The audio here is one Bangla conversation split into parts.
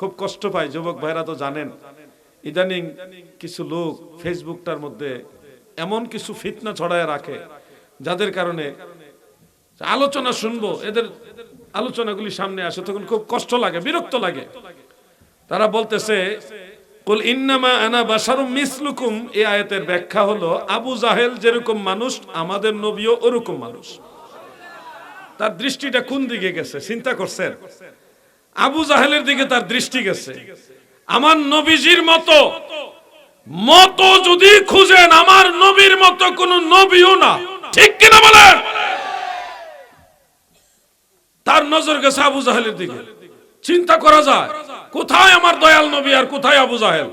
খুব কষ্ট পাই। যুবক ভাইরা তো জানেন, ইদানিং কিছু লোক ফেসবুকটার মধ্যে এমন কিছু ফিতনা ছড়ায় রাখে, যাদের কারণে আলোচনা শুনবো, এদের আলোচনাগুলি সামনে আসে, তখন খুব কষ্ট লাগে, বিরক্ত লাগে। তারা বলতেছে কুল ইন্নামা আনা বাশারুম মিসলুকুম, এই আয়াতের ব্যাখ্যা হলো আবু জাহেল যেরকম মানুষ, আমাদের নবীও ওরকম মানুষ। তার দৃষ্টিটা কোন দিকে গেছে চিন্তা করছেন? আবু জাহেলের দিকে তার দৃষ্টি গেছে। আমার নবীজির মতো মতো যদি খুঁজেন, আমার নবীর মতো কোন নবীও না, ঠিক কিনা বলেন? তার নজর গেছে আবু জাহেলের দিকে। চিন্তা করা যায়, কোথায় আমার দয়াল নবী আর কোথায় আবু জাহেল?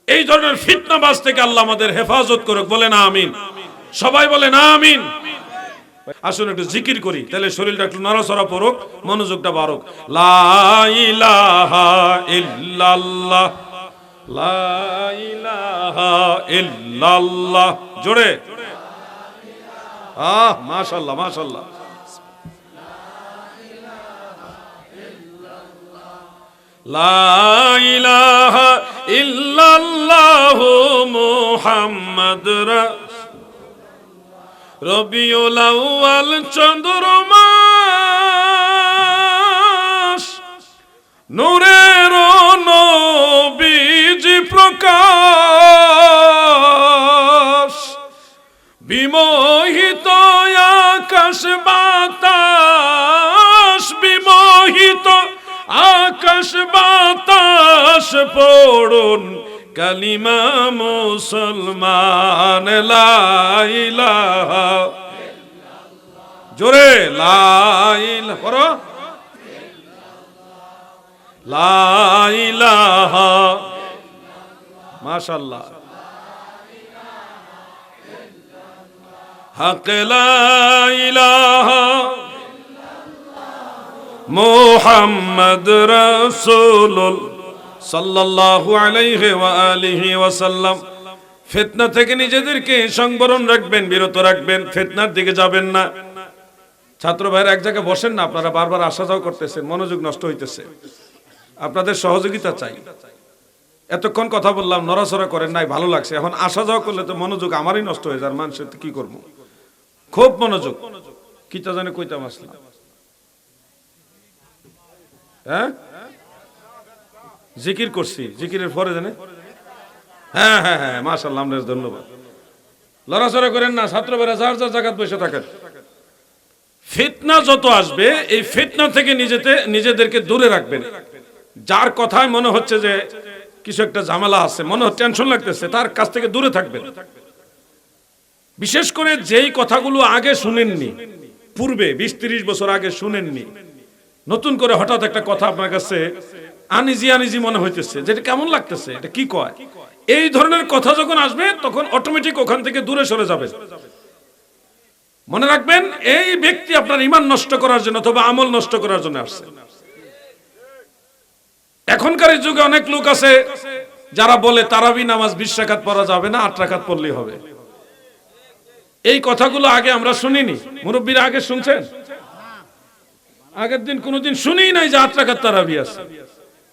এই ধরনের ফিতনাবাজ থেকে আল্লাহ আমাদের হেফাজত করুক, বলেন আমিন। সবাই বলেন আমিন। আসুন একটু জিকির করি, তাহলে শরীরটা একটু নড়াচড়া পড়ুক, মনোযোগটা বাড়ুক। লা ইলাহা ইল্লাল্লাহ, লা ইলাহা ইল্লাল্লাহ, জোরে মাশাআল্লাহ মাশাআল্লাহ। লা ইলাহা ইল্লাল্লাহু মুহাম্মাদুর রবিউল আউয়াল, চন্দ্র মাস, নূরের নবীজি প্রকাশ, বিমোহিত আকাশ বাতাস, বিমোহিত আকাশ বাতাস, পড়ুন কালিমা মুসলমান, লা ইলাহা, জোরে লা ইলাহা পড়ো, লা ইলাহা, মাশাআল্লাহ, হক লা ইলাহা মুহাম্মদ রাসূলুল্লাহ সাল্লাল্লাহু আলাইহি ওয়া আলিহি ওয়াসাল্লাম। ফিতনা থেকে নিজেদেরকে সংবরণ রাখবেন, বিরত রাখবেন, ফিতনার দিকে যাবেন না। ছাত্র ভাইরা এক জায়গায় বসেন না, আপনারা বারবার আসা যাওয়া করতেছেন, মনোযোগ নষ্ট হইতেছে, আপনাদের সহযোগিতা চাই। এতক্ষণ কথা বললাম, নড়াচড়া করেন নাই, ভালো লাগছে। এখন আসা যাওয়া করলে তো মনোযোগ আমারই নষ্ট হয়ে যায়, মানুষের কি করব। খুব মনোযোগ, কিটা জানে কইতাম আসলাম, হ্যাঁ জিকির করছি, জিকিরের পরে জানে, হ্যাঁ হ্যাঁ হ্যাঁ মাশাআল্লাহ, আপনার ধন্যবাদ। লড়াচড়া করেন না, ছাত্র ভাইরা যার যার জায়গায় বসে থাকেন। ফিতনা যত আসবে, এই ফিতনা থেকে নিজেদেরকে দূরে রাখবেন। যার কথায় মনে হচ্ছে যে কিছু একটা ঝামেলা আছে, মনে হচ্ছে টেনশন লাগতেছে, তার কাছ থেকে দূরে থাকবেন। বিশেষ করে যেই কথাগুলো আগে শুনেননি, পূর্বে 20-30 বছর আগে শুনেননি, নতুন করে হঠাৎ একটা কথা আপনার কাছে আনিজি আনিজি মনে হইতেছে, যেটা কেমন লাগতেছে, এটা কি কয়, এই ধরনের কথা যখন আসবে, তখন অটোমেটিক ওখান থেকে দূরে সরে যাবে। মনে রাখবেন, এই ব্যক্তি আপনার ঈমান নষ্ট করার জন্য অথবা আমল নষ্ট করার জন্য আসছে। এখনকার যুগে অনেক লোক আছে যারা বলে তারাবি নামাজ 20 রাকাত পড়া যাবে না, 8 রাকাত পড়লেই হবে। এই কথাগুলো আগে আমরা শুনিনি, মুরব্বীরা আগে শুনছেন? আগের দিন কোনোদিন শুনিই নাই যে 8 রাকাত তারাবি আছে।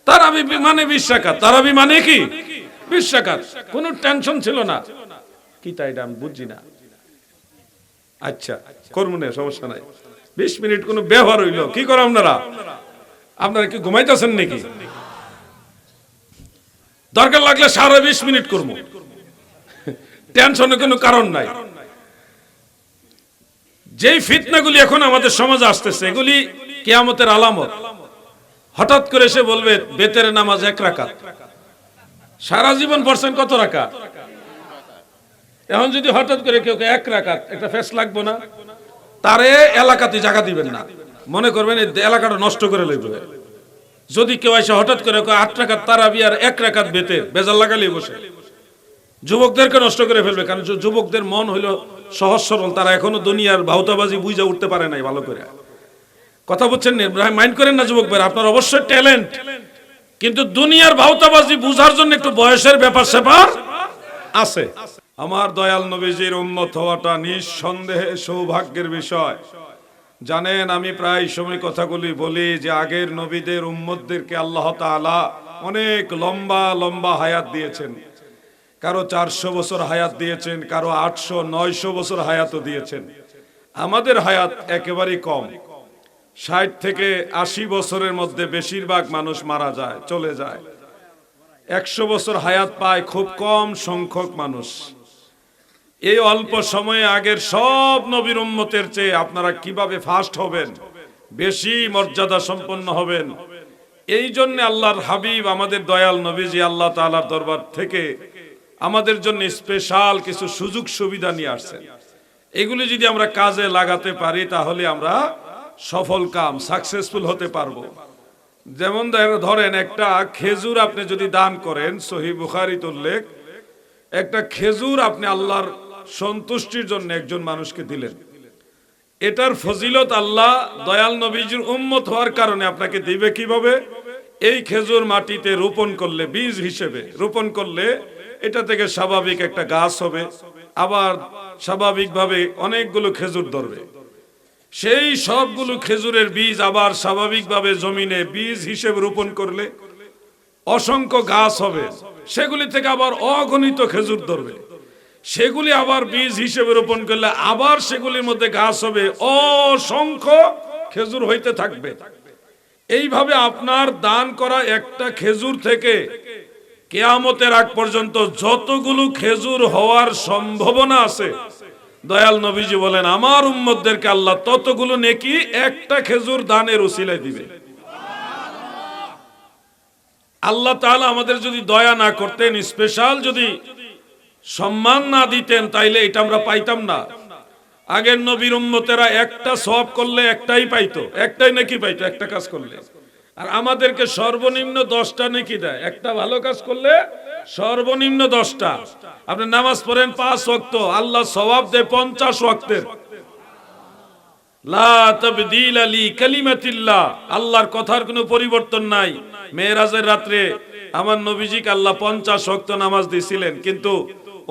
তারাবি মানে 20 রাকাত, তারাবি মানে কি 20 রাকাত, কোনো টেনশন ছিল না। কি তাই এটা আমি বুঝি না। আচ্ছা করবো না, সমস্যা নাই। 20 মিনিট কোনো ব্যবহার হইল, কি করো আপনারা কি ঘুমাইতেছেন নাকি? দরকার লাগলে 20 মিনিট করবো, টেনশনের কোনো কারণ নাই। যেই ফিতনাগুলি এখন আমাদের সমাজে আসতেছে, এগুলি কিয়ামতের আলামত। হঠাৎ করে সে বলবে বেতের নামাজ 1 রাকাত, সারা জীবন পড়ছেন কত রাকাত? এখন যদি হঠাৎ করে কেউ 1 রাকাত, একটা ফেস লাগবে না? তারে এলাকাতে জায়গা দিবেন না, মনে করবেন এই এলাকাটা নষ্ট করে লইবে। যদি কেউ এসে হঠাৎ করে 8 রাকাত তারাবি আর 1 রাকাত বেতের, বেজার লাগালেই বসে, যুবকদেরকে নষ্ট করে ফেলবে। কারণ যুবকদের মন হইল সহজ সরল, তারা এখনো দুনিয়ার ভাউতাবাজি বুঝা উঠতে পারে নাই ভালো করে। কথা বলছেন মাইন্ড করেন না যুবক ভাই, আপনার অবশ্যই ট্যালেন্ট, কিন্তু দুনিয়ার ভাউতাবাজি বুঝার জন্য একটু বয়সের ব্যাপার স্যাপার আছে। আমার দয়াল নবীজির উম্মত হওয়াটা নিঃসন্দেহে সৌভাগ্যের বিষয়। জানেন আমি প্রায় সময় কথাগুলি বলি যে আগের নবীদের উম্মতদেরকে আল্লাহ তাআলা অনেক লম্বা লম্বা হায়াত দিয়েছেন। কারো 400 বছর হায়াত দিয়েছেন, কারো 800 900 বছর হায়াতও দিয়েছেন। আমাদের হায়াত একেবারেই কম। 60 থেকে 80 বছরের মধ্যে বেশিরভাগ মানুষ মারা যায়, চলে যায়। 100 বছর হায়াত পায় খুব কম সংখ্যক মানুষ। এই অল্প সময়ে আগের সব নবীর উম্মতের চেয়ে আপনারা কিভাবে ফাস্ট হবেন, বেশি মর্যাদা সম্পন্ন হবেন, এই জন্য আল্লাহর হাবিব আমাদের দয়াল নবীজি আল্লাহ তাআলার দরবার থেকে আমাদের জন্য স্পেশাল কিছু সুযোগ সুবিধা নিয়ে আসছেন। এগুলি যদি আমরা কাজে লাগাতে পারি তাহলে আমরা সফল কাম সাকসেসফুল হতে পারবো। যেমন ধরেন একটা খেজুর আপনি যদি দান করেন, সহিহ বুখারীতে উল্লেখ, একটা খেজুর আপনি আল্লাহর সন্তুষ্টির জন্য একজন মানুষকে দিলেন, এটার ফজিলত আল্লাহ দয়াল নবীজির উম্মত হওয়ার কারণে আপনাকে দিবে কিভাবে? এই খেজুর মাটিতে রোপণ করলে, বীজ হিসেবে রোপণ করলে এটা থেকে স্বাভাবিক একটা গাছ হবে, আবার স্বাভাবিকভাবে অনেকগুলো খেজুর ধরবে। সেই সবগুলো খেজুরের বীজ আবার স্বাভাবিকভাবে জমিনে বীজ হিসেবে রোপণ করলে অসংখ্য গাছ হবে, সেগুলি থেকে আবার অগণিত খেজুর ধরবে। সেগুলি আবার বীজ হিসেবে রোপণ করলে আবার সেগুলির মধ্যে গাছ হবে, অসংখ্য খেজুর হইতে থাকবে। এইভাবে আপনার দান করা একটা খেজুর থেকে কিয়ামতের আগ পর্যন্ত যতগুলো খেজুর হওয়ার সম্ভাবনা আছে, দয়াল নবীজি বলেন আমার উম্মতদেরকে আল্লাহ ততগুলো নেকি একটা খেজুর দানের উসিলায় দিবে। আল্লাহ তাআলা আমাদের যদি দয়া না করতেন, স্পেশাল যদি সম্মান না দিতেন, তাইলে এটা আমরা পাইতাম না। আগের নবীর উম্মতেরা একটা সওয়াব করলে একটাই পাইতো, একটাই নেকি পাইতো একটা কাজ করলে। আর আমাদেরকে সর্বনিম্ন 10টা নেকি দেয়, একটা ভালো কাজ করলে সর্বনিম্ন 10টা। আপনি নামাজ পড়েন 5 ওয়াক্ত, আল্লাহ সওয়াব দেয় 50 ওয়াক্তের। লা তাবদীলা লিকালিমাতিল্লাহ, আল্লাহর কথার কোনো পরিবর্তন নাই। মেরাজের রাতে আমার নবীজিকে আল্লাহ 50 ওয়াক্ত নামাজ দিয়েছিলেন, কিন্তু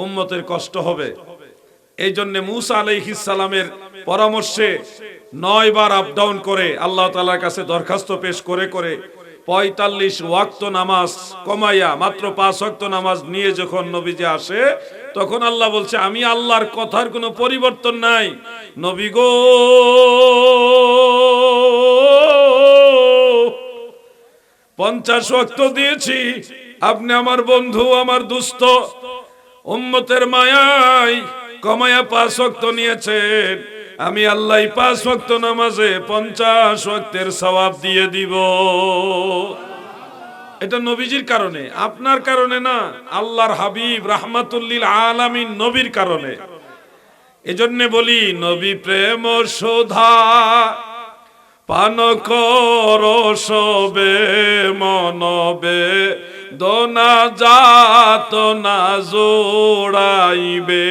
উম্মতের কষ্ট হবে। এই জন্য মুসা আলাইহিস সালামের পরামর্শে 9 বার আপ ডাউন করে আল্লাহ তাআলার কাছে দরখাস্ত পেশ করে 45 ওয়াক্ত নামাজ কমাইয়া মাত্র 5 ওয়াক্ত নামাজ নিয়ে যখন নবীজি আসে, তখন আল্লাহ বলছে আমি আল্লাহর কথার কোনো পরিবর্তন নাই। নবী গো, 50 ওয়াক্ত দিয়েছি, আপনি আমার বন্ধু, আমার দোস্ত, উম্মতের মায়ায় কমায়া 5 ওয়াক্ত নিয়েছেন। আমি আল্লাহ 5 ওয়াক্ত নামাজে 50 ওয়াক্তের সওয়াব দিয়ে দিব। এটা নবীজির কারণে, আপনার কারণে না, আল্লাহর হাবিব রাহমাতুল লিল আলামিন নবীর কারণে। এজন্য বলি নবী প্রেম সুধা পান কর সবে মনবে, দোনা যাত না জোড়াইবে,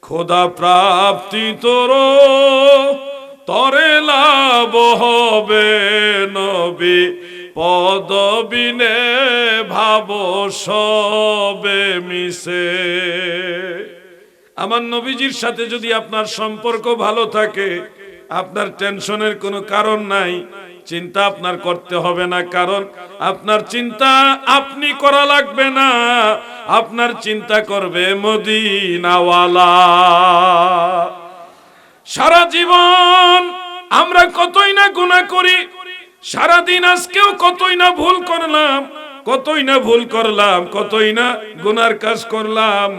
খোদা প্রাপ্তি তোর তরে লাভ হবে, নবী পদবিনে ভাব সবে মিশে। আমার নবীজির সাথে যদি আপনার সম্পর্ক ভালো থাকে, আপনার টেনশনের কোনো কারণ নাই, চিন্তা আপনার করতে হবে না। কারণ আপনার চিন্তা আপনি করা লাগবে না, আপনার চিন্তা করবে মদিনাওয়ালা। সারা জীবন আমরা কতই না গুনাহ করি, সারাদিন আজকেও কতই না ভুল করলাম, কতই না গুনার কাজ করলাম,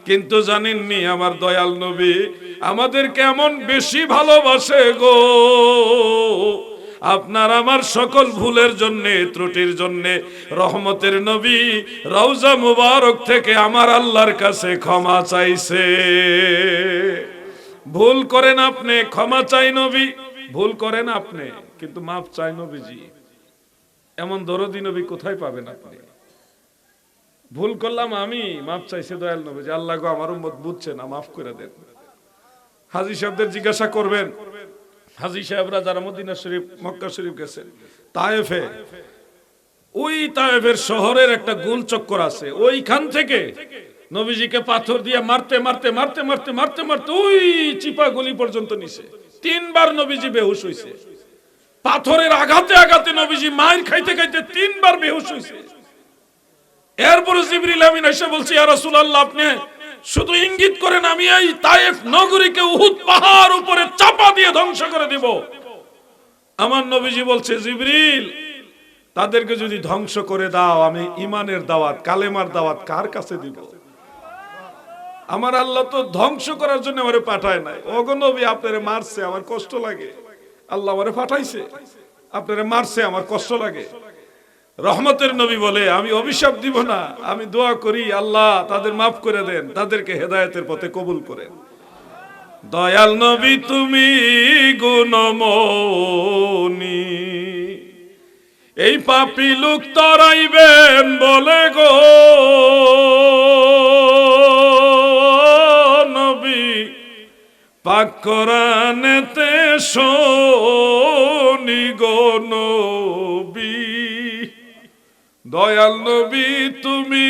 কিন্তু জানেননি আমার দয়াল নবী আমাদের কেমন বেশি ভালোবাসে গো। আপনার আমার সকল ভুলের জন্য, ত্রুটির জন্য রহমতের নবী রওজা মুবারক থেকে আমার আল্লাহর কাছে ক্ষমা চাইছে। ভুল করেন আপনি, ক্ষমা চাই নবী। ভুল করেন আপনি, কিন্তু মাফ চাই নবীজি। এমন দরদি নবী কোথায় পাবেন আপনি? ভুল করলাম আমি, মাফ চাইছে দয়াল নবী, যে আল্লাহ গো আমার উম্মত বুঝছে না, মাফ করে দেন। হাজী সাহেবদের জিজ্ঞাসা করবেন, হাজী সাহেবরা যারা মদিনা শরীফ, মক্কা শরীফ গেছেন, তায়েফে, ওই তায়েফের শহরের একটা গোল চক্কর আছে, ওইখান থেকে নবীজিকে পাথর দিয়ে মারতে মারতে মারতে মারতে মারতে মারতে ওই চিপা গলি পর্যন্ত নিছে। 3 বার নবীজি বেহুশ হইছে। পাথরের আঘাতে আঘাতে নবীজি মাইর খাইতে খাইতে 3 বার বেহুশ হইছে। এরপর জিবরিল আমিন এসে বলছে, ইয়া রাসূলুল্লাহ, আপনি শুধু ইঙ্গিত করেন, আমি এই তায়েফ নগরীকে উহুদ পাহাড় উপরে চাপা দিয়ে ধ্বংস করে দেব। আমার নবীজি বলছে, জিবরিল, তাদেরকে যদি ধ্বংস করে দাও, আমি ঈমানের দাওয়াত, কালেমার দাওয়াত কার কাছে দিব? আমার আল্লাহ তো ধ্বংস করার জন্য আমারে পাঠায় নাই। ওগো নবী, আপনারে মারছে, আমার কষ্ট লাগে। আল্লাহ আমারে পাঠাইছে, আপনারে মারছে, আমার কষ্ট লাগে। রহমতের নবী বলে, আমি অভিশাপ দিব না, আমি দোয়া করি, আল্লাহ তাদের মাফ করে দেন, তাদেরকে হেদায়েতের পথে কবুল করেন। দয়াল নবী তুমি গুণমনি, এই পাপী লোক তরাইবেন বলে গো নবী, পাক কোরআনেতে শুনি গো নবী। দয়াল নবী তুমি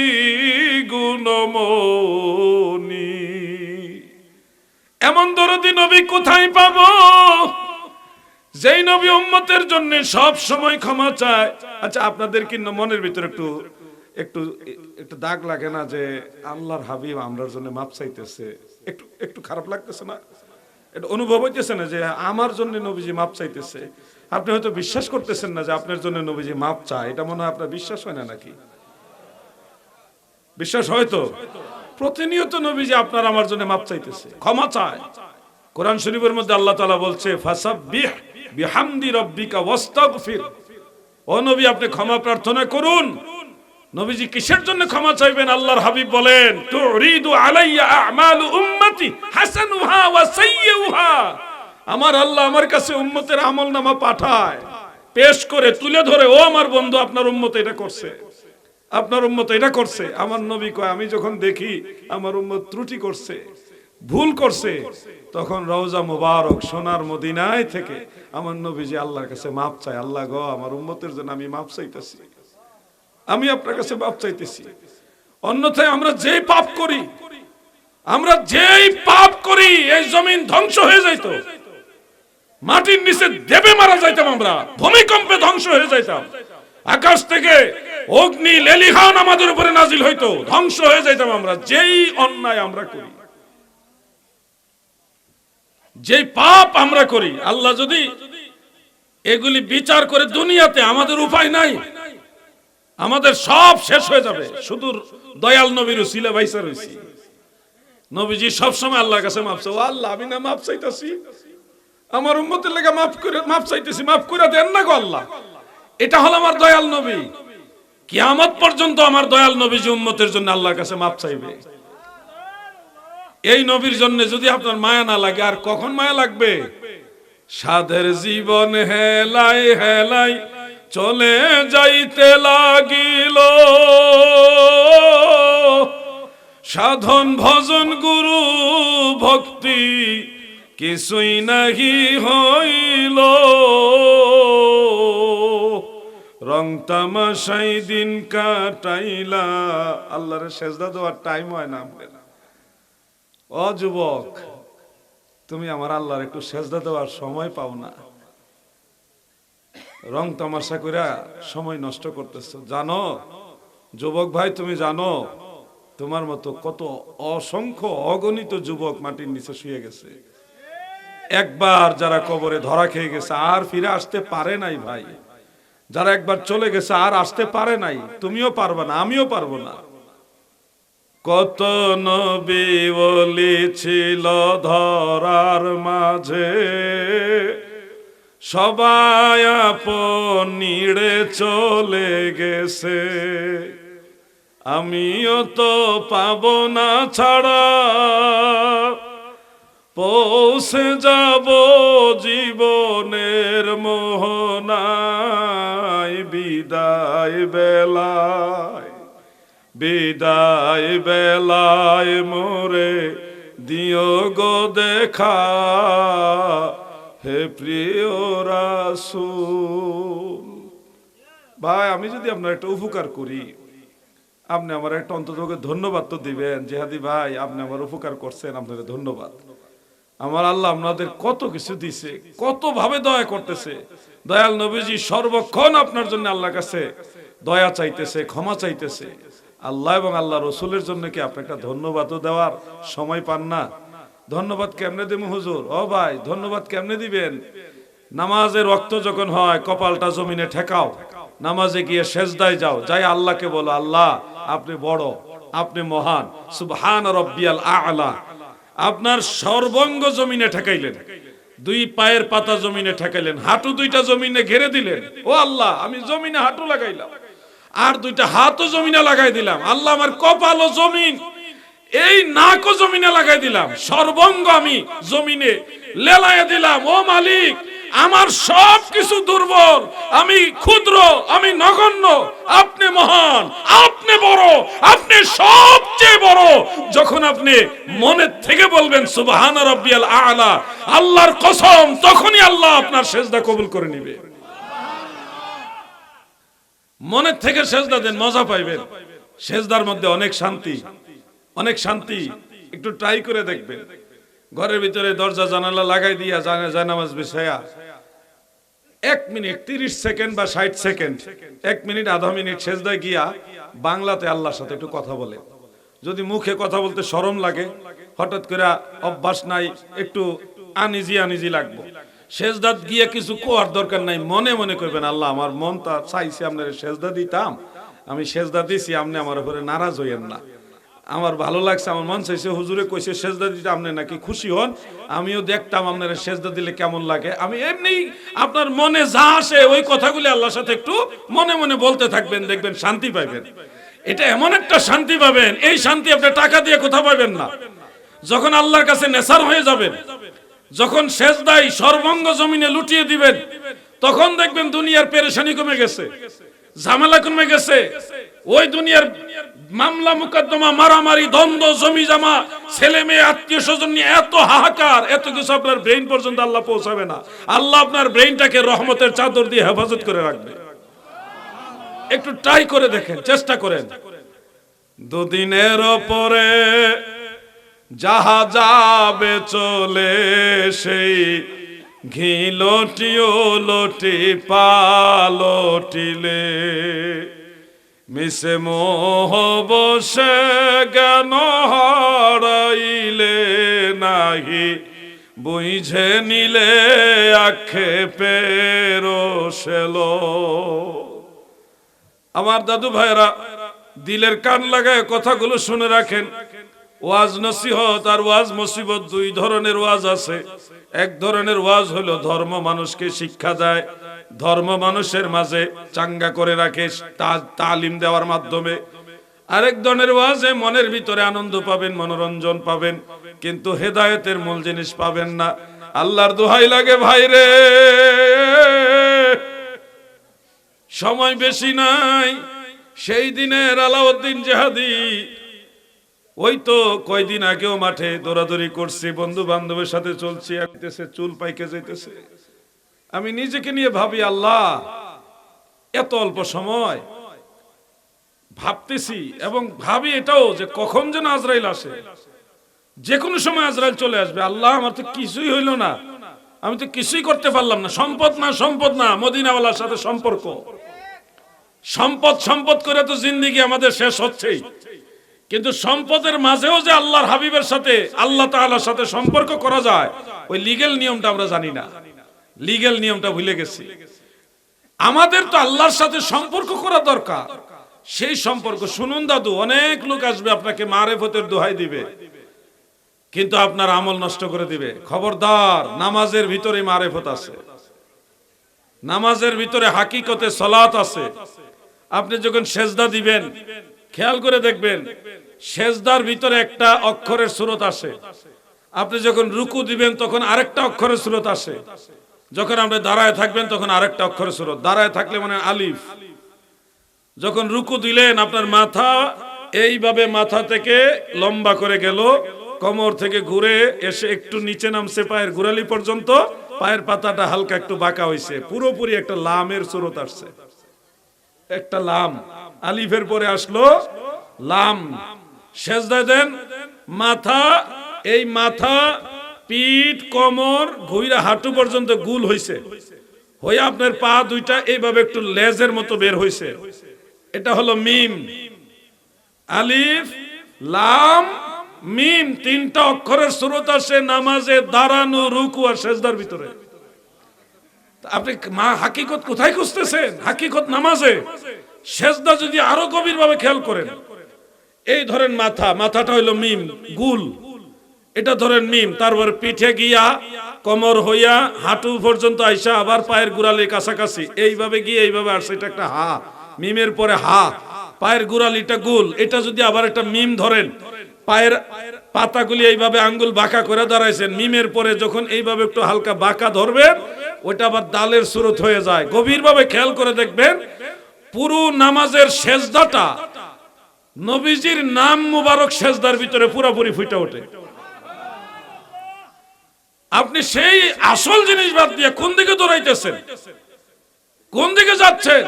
গুণমনি। এমন দরদি নবী কোথায় পাবো, যেই নবী উম্মতের জন্য সব সময় ক্ষমা চায়? আচ্ছা, আপনাদের কি মনের ভিতরে একটু একটু একটু দাগ লাগে না যে আল্লাহর হাবিব আমরার জন্য মাপ চাইতেছে? একটু একটু খারাপ লাগতেছে না? এটা অনুভব হইতেছে না যে আমার জন্য নবীজি মাপ চাইতেছে? আপনি হয়তো বিশ্বাস করতেছেন না যে আপনার জন্য নবীজি মাপ চায়। এটা মনে হয় আপনার বিশ্বাস হয় না নাকি? বিশ্বাস হয়তো প্রতিনিয়ত নবীজি আপনার আমার জন্য মাপ চাইতেছে, ক্ষমা চায়। কোরআন শরীফের মধ্যে আল্লাহ তাআলা বলছে, ফাসাব্বিহ বিহামদি রাব্বিকা ওয়াস্তাগফির। ও নবী, আপনি ক্ষমা প্রার্থনা করুন। নবীজি কিসের জন্য ক্ষমা চাইবেন? আল্লাহর হাবিব বলেন, তুরিদু আলাইয়া আমালু উম্মতি হাসানুহা ওয়া সাইয়্যুহা। আমার আল্লাহ আমার কাছে উম্মতের আমলনামা পাঠায়, পেশ করে তুলে ধরে, ও আমার বন্ধু, আপনার উম্মত এটা করছে, আপনার উম্মত এটা করছে। আমার নবী কয়, আমি যখন দেখি আমার উম্মত ত্রুটি করছে, ভুল করছে, তখন রওজা মুবারক সোনার মদিনায় থেকে আমার নবীজি আল্লাহর কাছে মাপ চায়। আল্লাহ গো, আমার উম্মতের জন্য আমি মাপ চাইতেছি, আমি আপনার কাছে মাপ চাইতেছি। অন্যথায় আমরা যেই পাপ করি, আমরা যেই পাপ করি, এই জমিন ধ্বংস হয়ে যাইত, মাটির নিচে দেবে মারা যাইতাম, আমরা ভূমিকম্পে ধ্বংস হয়ে যাইতাম, আকাশ থেকে অগ্নি লেলিহান আমাদের উপরে নাজিল হইতো, ধ্বংস হয়ে যাইতাম আমরা। যেই অন্যায় আমরা করি, যেই পাপ আমরা করি, আল্লাহ যদি এগুলি বিচার করে দুনিয়াতে, আমাদের উপায় নাই, আমাদের সব শেষ হয়ে যাবে। শুধু দয়াল নবীর উসিলা বাইসা রইছি। নবীজি সব সময় আল্লাহর কাছে মাপ চাও, আল্লাহ আমি না মাপ চাইতাছি, আমার উম্মতের লাগা মাপ চাইতেছি, মাফ করে দেন না গো আল্লাহ। এটা হলো আমার দয়াল নবী। কিয়ামত পর্যন্ত আমার দয়াল নবীজি উম্মতের জন্য আল্লাহর কাছে মাপ চাইবে। এই নবীর জন্য যদি আপনার মায়া না লাগে, আর কখন মায়া লাগবে? সাধের জীবন হেলাই হেলাই চলে যাইতে লাগিল, সাধন ভজন গুরু ভক্তি কিছুই নাহি হইল, রং তামাশাই দিন কাটাইলা। আল্লাহর সেজদা দেওয়ার টাইম হয় না আপনার। ও যুবক, তুমি আমার আল্লাহর একটু সেজদা দেওয়ার সময় পাও না, রং তামাশা করে সময় নষ্ট করতেছো। জানো যুবক ভাই, তুমি জানো তোমার মতো কত অসংখ্য অগণিত যুবক মাটির নিচে শুয়ে গেছে। একবার যারা কবরে ধরা খেয়ে গেছে, আর ফিরে আসতে পারে নাই ভাই। যারা একবার চলে গেছে, আর আসতে পারে নাই। তুমিও পারবে না, আমিও পারবো না। কত নবী ওলি ছিল ধরার মাঝে, সবাই আপন নিড়ে চলে গেছে, আমিও তো পাবো না ছাড়া, পৌঁছে যাব জীবনের মোহনায়, বিদায় বেলায়, বিদায় বেলায় মোরে দিও গো দেখা, হে প্রিয় রাসূল। ভাই, আমি যদি আপনার একটা উপকার করি, আপনি আমার একটা অন্তত ধন্যবাদ তো দিবেন, জিহাদি ভাই আপনি আমার উপকার করছেন, আপনাদের ধন্যবাদ। আমার আল্লাহ আপনাদের কত কিছু দিছে, কত ভাবে দয়া করতেছে। দয়াল নবীজি সর্বক্ষণ আপনার জন্য আল্লাহর কাছে দয়া চাইতেছে, ক্ষমা চাইতেছে। আল্লাহ এবং আল্লাহ রসুলের জন্য কি আপনি একটা ধন্যবাদও দেওয়ার সময় পান না? ধন্যবাদ কেমনে দেব হুজুর? ও ভাই ধন্যবাদ কেমনে দিবেন? নামাজের ওয়াক্ত যখন হয় কপালটা জমিনে ঠেকাও, নামাজে গিয়ে সেজদায় যাও, যাই আল্লাহকে বলো আল্লাহ আপনি বড়, আপনি মহান, সুবহান রাব্বিয়াল আ'লা। আপনার সর্বাঙ্গ জমিনে ঠেকাইলেন, দুই পায়ের পাতা জমিনে ঠেকাইলেন, হাঁটু দুইটা জমিনে ঘেরে দিলেন। ও আল্লাহ আমি জমিনে হাঁটু লাগাইলাম, আর দুইটা হাতও জমিনে লাগাই দিলাম। আল্লাহ আমার কপালও জমিন, এই নাকও জমিনে লাগাই দিলাম, সর্বাঙ্গ আমি জমিনে লেলাইয়া দিলাম। ও মালিক আমার সব কিছু দুর্বল, আমি ক্ষুদ্র, আমি নগণ্য, আপনি মহান, আপনি বড়, আপনি সবচেয়ে বড়। যখন আপনি মনের থেকে বলবেন সুবহান রাব্বিয়াল আ'লা, আল্লাহর কসম, তখনই আল্লাহ আপনার সেজদা কবুল করে নেবে। মনের থেকে সেজদা দেন, মজা পাইবেন। সেজদার মধ্যে অনেক শান্তি, অনেক শান্তি। একটু ট্রাই করে দেখবেন। ঘরের ভিতরে দরজা জানালা লাগাই দিয়া জানামাজ বিছায়া 1 মিনিট 30 সেকেন্ড বা 60 সেকেন্ড, 1 মিনিট আধা মিনিট সেজদায় গিয়া বাংলাতে আল্লাহর সাথে একটু কথা বলে। যদি মুখে কথা বলতে শরম লাগে, হঠাৎ করে অভ্যাস নাই, একটু আনিজি লাগবো, সেজদাত গিয়ে কিছু কোয়ার দরকার নাই, মনে মনে করবেন আল্লাহ আমার মনটা চাইছে আপনার সেজদা দিতাম, আমি সেজদা দিছি, আপনি আমার উপরে নারাজ হইয়েন না। আমার ভালো লাগছে, আমার মন চাইছে হুজুরে কইছে সেজদা দিতে, আপনি নাকি খুশি হন, আমিও দেখতাম আপনার সেজদা দিলে কেমন লাগে। আমি এমনি আপনার মনে যা আসে ওই কথাগুলি আল্লাহর সাথে একটু মনে মনে বলতে থাকবেন, দেখবেন শান্তি পাইবেন। এটা এমন একটা শান্তি পাবেন, এই শান্তি আপনি টাকা দিয়ে কোথাও পাবেন না। যখন আল্লাহর কাছে নেশার হয়ে যাবেন, যখন সেজদায় সর্বাঙ্গ জমিনে লুটিয়ে দিবেন, তখন দেখবেন দুনিয়ার পেরেশানি কমে গেছে, ঝামেলা কমে গেছে। ওই দুনিয়ার মামলা মুকদ্দমা, মারামারি, দ্বন্দ্ব, জমি জমা, ছেলে মেয়ে, আত্মীয় স্বজন নিয়ে এত হাহাকার, এত কিছু আপনার ব্রেইন পর্যন্ত আল্লাহ পৌঁছাবে না। আল্লাহ আপনার ব্রেইনটাকে রহমতের চাদর দিয়ে হেফাজত করে রাখবে। একটু ট্রাই করে দেখেন, চেষ্টা করেন। দুদিনের পরে যাহা যাবে চলে, সেই ঘি লটিও লটি পালটিলে, মিশে মোহ বসে জ্ঞান হারাইলে, নাহি বুঝে নিলে আক্ষেপে রোশেল। আমার দাদু ভাইরা দিলের কান লাগায় কথাগুলো শুনে রাখেন। ওয়াজ নসিহত আর ওয়াজ মুসিবত দুই ধরনের ওয়াজ আছে। এক ধরনের ওয়াজ হলো ধর্ম মানুষকে শিক্ষা দেয়, ধর্ম মানুষের মাঝে চাঙ্গা করে রাখে তালিম দেওয়ার মাধ্যমে। আরেক ধরনের ওয়াজে মনের ভিতরে আনন্দ পাবেন, মনোরঞ্জন পাবেন, কিন্তু হেদায়েতের মূল জিনিস পাবেন না। আল্লাহর দোহাই লাগে ভাইরে, সময় বেশি নাই। সেই দিনের আলাউদ্দিন জিহাদি ওই তো কয়দিন আগেও মাঠে দৌড়াদৌড়ি করছি, বন্ধু বান্ধবের সাথে চলছি, চুল পাইকে যাইতেছে। আমি নিজেকে নিয়ে ভাবি আল্লাহ এত অল্প সময়, ভাবতেছি এবং ভাবি এটাও যে কখন যেন আজরাইল আসে, যে কোনো সময় আজরাইল চলে আসবে। আল্লাহ আমার তো কিছুই হইল না, আমি তো কিছুই করতে পারলাম না। সম্পদ না মদিনাওয়ালার সাথে সম্পর্ক, সম্পদ করে তো জিন্দেগি আমাদের শেষ হচ্ছেই, কিন্তু সম্পদের মাঝেও যে আল্লাহর হাবিবের সাথে, আল্লাহ তাআলার সাথে সম্পর্ক করা যায়, ওই লিগ্যাল নিয়মটা আমরা জানি না, লিগ্যাল নিয়মটা ভুলে গেছি। আমাদের তো আল্লাহর সাথে সম্পর্ক করা দরকার। সেই সম্পর্ক, শুনুন দাদু, অনেক লোক আসবে আপনাকে মারেফতের দোহাই দিবে, কিন্তু আপনার আমল নষ্ট করে দিবে। খবরদার, নামাজের ভিতরে মারেফত আছে, নামাজের ভিতরে হাকিকতে সালাত আছে। আপনি যখন সেজদা দিবেন খেয়াল করে দেখবেন, সেজদার ভিতরে একটা অক্ষরের সূরত আসে। আপনি যখন রুকু দিবেন তখন আরেকটা অক্ষরের সূরত আসে। যখন আপনি দাঁড়ায় থাকবেন তখন আরেকটা অক্ষরের সূরত। দাঁড়ায় থাকলে মানে আলিফ। যখন রুকু দিলেন আপনার মাথা এইভাবে মাথা থেকে লম্বা করে গেল, কোমর থেকে ঘুরে এসে একটু নিচে নামছে পায়ের গোড়ালি পর্যন্ত, পায়ের পাতাটা হালকা একটু বাঁকা হইছে, পুরোপুরি একটা লামের সূরত আসছে। একটা লাম, আলিফের পরে আসলো লাম সেজদা দেন, মাথা, এই মাথা, পিঠ, কোমর, ঘুইরা হাঁটু পর্যন্ত গুল হইছে, হয়ে আপনার পা দুইটা এইভাবে একটু লেজের মতো বের হইছে, এটা হলো মিম। আলিফ লাম মিম, তিনটা অক্ষরের সুরত আসে নামাজে দাঁড়ানো, রুকু আর সেজদার ভিতরে। আপনি হাকিকত কোথায় খুঁজতেছেন? হাকিকত নামাজে। সেজদা যদি আরো গভীর ভাবে খেয়াল করেন, এই ধরেন মাথা, মাথাটা হইলো মিম, গুল, এটা ধরেন মিম, তারপর পিঠে গিয়া কোমর হইয়া হাঁটু পর্যন্ত আইসা আবার পায়ের গোড়ালির কাছাকাছি এইভাবে গিয়ে এইভাবে আসছে, এটা একটা হা, মিমের পরে হা, পায়ের গোড়ালিটা গুল, এটা যদি আবার একটা মিম ধরেন, পায়ের পাতাগুলি এইভাবে আঙ্গুল বাঁকা করে দাঁড়াইছেন, মিমের পরে যখন এইভাবে একটু হালকা বাঁকা ধরবেন, ওইটা আবার দালের সুরত হয়ে যায়। গভীরভাবে খেয়াল করে দেখবেন পুরো নামাজের সেজদাটা নবীজির নাম মুবারক সেজদার ভিতরে পুরোপুরি ফুটে ওঠে। আপনি সেই আসল জিনিস বাদ দিয়ে কোন দিকে দৌড়াইতেছেন, কোন দিকে যাচ্ছেন?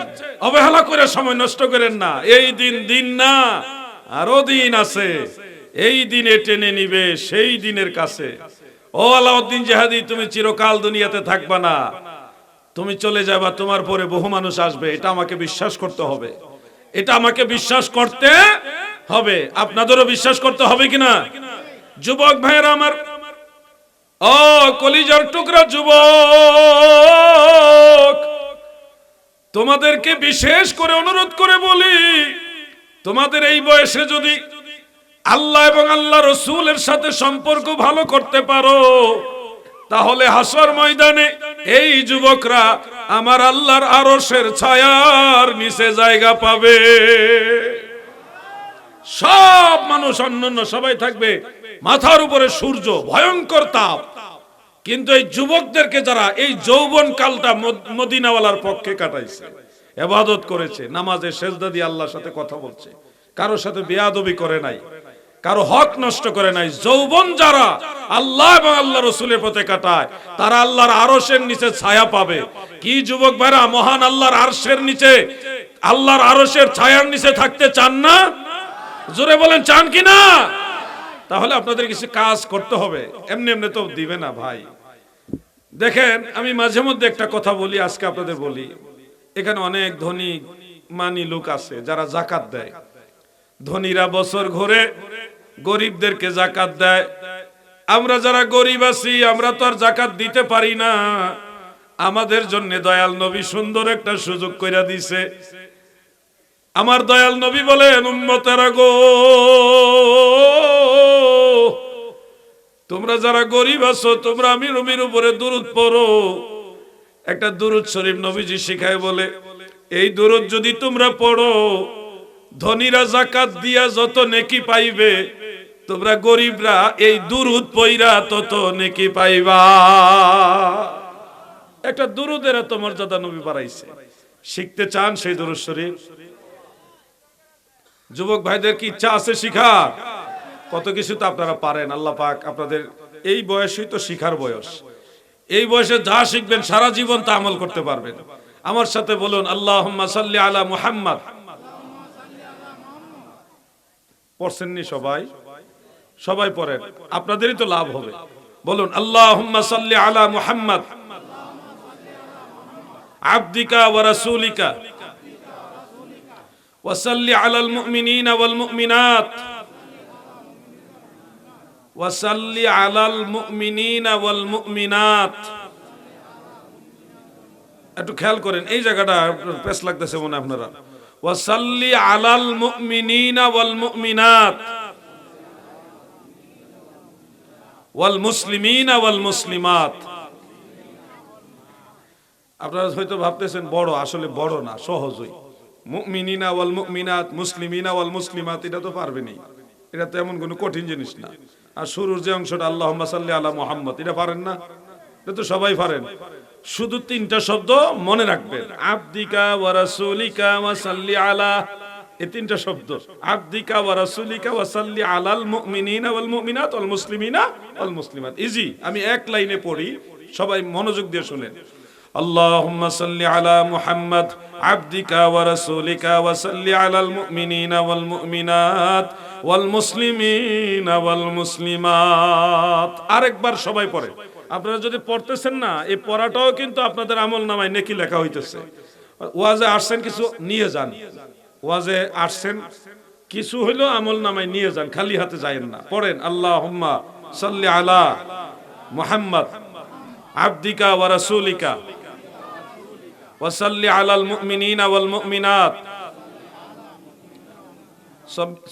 অবহেলা করে সময় নষ্ট করেন না। এই দিন দিন না, আরো দিন আছে, এই দিনে টেনে নিবে সেই দিনের কাছে। ও আলাউদ্দিন জিহাদি, তুমি চিরকাল দুনিয়াতে থাকবা না, তুমি চলে যাবা, তোমার পরে বহু মানুষ আসবে, এটা আমাকে বিশ্বাস করতে হবে, এটা আমাকে বিশ্বাস করতে হবে। আপনাদেরও বিশ্বাস করতে হবে কিনা? যুবক ভাইয়েরা আমার, ও কলিজার টুকরা যুবক, তোমাদেরকে বিশেষ করে অনুরোধ করে বলি, তোমাদের এই বয়সে যদি আল্লাহ এবং আল্লাহ রসুলের সাথে সম্পর্ক ভালো করতে পারো, তাহলে হাসর ময়দানে এই যুবকরা আমার আল্লাহর আরশের ছায়ার নিচে জায়গা পাবে। সব মানুষ অন্যান্য সবাই থাকবে, মাথার উপরে সূর্য, ভয়ঙ্কর তাপ, কিন্তু এই যুবকদেরকে যারা এই যৌবন কালটা মদিনাওয়ালার পক্ষে কাটাইছে, ইবাদত করেছে, নামাজে সেজদা দিয়ে আল্লাহর সাথে কথা বলছে, কারোর সাথে বেয়াদবি করে নাই, কারো হক নষ্ট করে নাই, যৌবন যারা আল্লাহ এবং আল্লাহ রসুলের পথে কাটায়, তারা আল্লাহর আরশের নিচে ছায়া পাবে। কি যুবক ভাইরা, মহান আল্লাহর আরশের নিচে, আল্লাহর আরশের ছায়ার নিচে থাকতে চান না? জোরে বলেন, চান কি না? তাহলে আপনাদের কিছু কাজ করতে হবে, এমনি এমনি তো দিবে না ভাই। দেখেন, আমি মাঝে মধ্যে একটা কথা বলি, আজকে আপনাদের বলি, এখানে অনেক ধনী মানি লোক আছে যারা যাকাত দেয়। ধনীরা বছর ঘুরে গরিবদেরকে যাকাত দেয়। আমরা যারা গরিব আছি, আমরা তো আর যাকাত দিতে পারি না। আমাদের জন্য দয়াল নবী সুন্দর একটা সুযোগ কইরা দিছে। আমার দয়াল নবী বলেন, উম্মতেরা গো, তোমরা যারা গরিব আছো, তোমরা আমি নবীর উপরে দুরূদ পড়ো। একটা দুরূদ শরীফ নবীজি শিখায় বলে, এই দুরূদ যদি তোমরা পড়ো, ধনীরা যাকাত দিয়া যত নেকি পাইবে, তোমরা গরিবরা এই দুরূদ পইরা তত নেকি পাইবা। একটা দুরূদের এত মর্যাদা নবী বাড়াইছে। শিখতে চান সেই দুরূদ শরীফ? যুবক ভাইদের কি ইচ্ছা আছে শিখার? কত কিছু তো আপনারা পারেন, আল্লাহ পাক আপনাদের এই বয়সই তো শিখার বয়স। এই বয়সে যা শিখবেন সারা জীবন তা আমল করতে পারবেন। আমার সাথে বলুন, আল্লাহুম্মা সাল্লি আলা মুহাম্মদ। পড়ছেননি সবাই? সবাই পড়েন, আপনাদেরই তো লাভ হবে। বলুন, আল্লাহুম্মা সাল্লি আলা মুহাম্মদ আবদিকা ওয়া রাসূলিকা ওয়া সাল্লি আলাল মুমিনিনা ওয়াল মুমিনাত ওয়া সাল্লি আলাল মুমিনিনা ওয়াল মুমিনাত। একটু খেয়াল করেন, এই জায়গাটা পেশ লাগতেছে মনে আপনারা। ওয়া সাল্লি আলাল মুমিনিনা ওয়াল মুমিনাত ওয়াল মুসলিমিনা ওয়াল মুসলিমাত। আপনারা হয়তো ভাবতেছেন বড়, আসলে বড় না, সহজই। মুমিনিনা ওয়াল মুমিনাত, মুসলিমিনা ওয়াল মুসলিমাত, এটা তো পারবেনই, এটা তো এমন কোনো কঠিন জিনিস না। আর শুরুর যে অংশটা আল্লাহুম্মা সাল্লি আলা মুহাম্মদ, এটা পারেন না? এটা তো সবাই পারেন। শুধু তিনটা শব্দ মনে রাখবেন, আবদিকা ওয়া রাসূলিকা ওয়া সাল্লি আলা, এই তিনটা শব্দ, আবদিকা ওয়া রাসূলিকা ওয়া সাল্লি আলাল মুমিনিনা ওয়াল মুমিনাত ওয়াল মুসলিমিনা ওয়াল মুসলিমাত। ইজি, আমি এক লাইনে পড়ি, সবাই মনোযোগ দিয়ে শুনেন। আল্লাহুম্মা সাল্লি আলা মুহাম্মাদ আবদিকা ওয়া রাসূলিকা ওয়া সাল্লি আলাল মুমিনিনা ওয়াল মুমিনাত ওয়াল মুসলিমিনা ওয়াল মুসলিমাত। আরেকবার সবাই পড়ে। আপনারা যদি পড়তেছেন না, এই পড়াটাও কিন্তু আপনাদের আমলনামায় নেকি লেখা হইতেছে। ওয়াজে আসছেন কিছু নিয়ে যান, ওয়াজে আসছেন কিছু হইলো আমলনামায় নিয়ে যান, খালি হাতে যায়েন না। পড়েন আল্লাহুম্মা সাল্লি আলা মুহাম্মাদ আবদিকা ওয়া রাসূলিকা ওয়া সাল্লি আলাল মুমিনিনা ওয়াল মুমিনাত।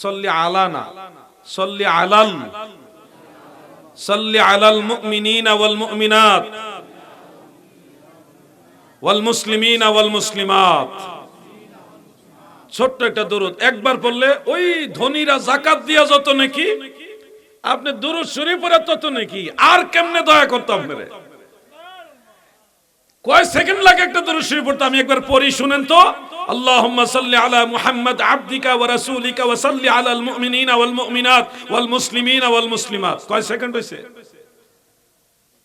সাল্লি আলানা, সাল্লি আলাল, সাল্লি আলাল মুমিনিনা ওয়াল মুমিনাত ওয়াল মুসলিমিনা ওয়াল মুসলিমাত। ছোট্ট একটা দরুদ একবার পড়লে ওই ধনীরা যাকাত দিয়া যত নাকি, আপনি দুরূদ শরীফ পড়ে তত নাকি। আর কেমনে দয়া করতে আপনারে? কয় সেকেন্ড লাগে একটা দুরূদ শরীফ পড়তে? আমি একবার পড়ি, শুনেন তো। আল্লাহুম্মা সাল্লি আলা মুহাম্মাদ আবদিকা ওয়া রাসূলিকা ওয়া সাল্লি আলাল মুমিনিনা ওয়াল মুমিনাত ওয়াল মুসলিমিনা ওয়াল মুসলিমাত। কয় সেকেন্ড হইছে?